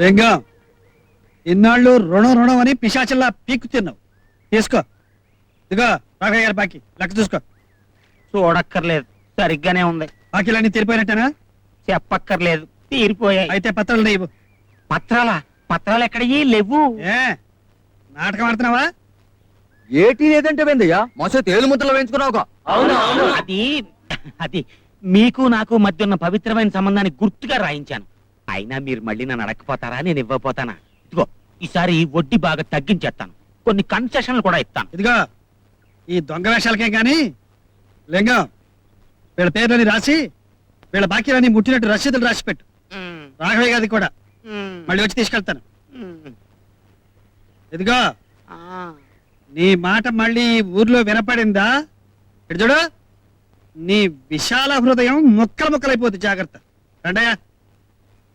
లింగం, ఇన్నాళ్ళు రుణం రుణం అని పిశాచల్లా పీక్కు తిన్నావు. తీసుకో. ఇదిగో రాఘయ్య గారి బాకీ లెక్క చూసుకో. చూడక్కర్లేదు, సరిగ్గానే ఉంది. బాకీలన్నీ తీరిపోయినట్టేనా? చెప్పక్కర్లేదు, తీరిపోయాయి. అయితే పత్రాలు నీవు. పత్రాలా? పత్రాలు ఎక్కడయ్యి లేవు. ఏ నాటకం ఆడుతున్నావా? ఏటీ లేదంటే వెందయ్యా మసే తేలు ముద్దలు వేయించుకున్నావుగా. అది అది మీకు నాకు మధ్య ఉన్న పవిత్రమైన సంబంధాన్ని గుర్తుగా రాయించాను. అయినా మీరు మళ్ళీ నన్ను అడగపోతారా? నేను ఇవ్వపోతానా? ఇదిగో ఈసారి వడ్డీ బాగా తగ్గించేస్తాను, కొన్ని కన్సెషన్లు కూడా ఇస్తాను. ఇదిగో ఈ దొంగ వేషాలకే గాని లింగం, వీళ్ళ పేర్లని రాసి వీళ్ళ బాకీలన్నీ ముట్టినట్టు రసీదులు రాసి పెట్టు. రాఘవయ్య గారి కూడా మళ్ళీ వచ్చి తీసుకెళ్తాను. ఇదిగో నీ మాట మళ్ళీ ఊర్లో వినపడిందా? ఇటు చూడు, నీ విశాల హృదయం ముక్కలు ముక్కలైపోతుంది. జాగ్రత్త. రండయ్యా.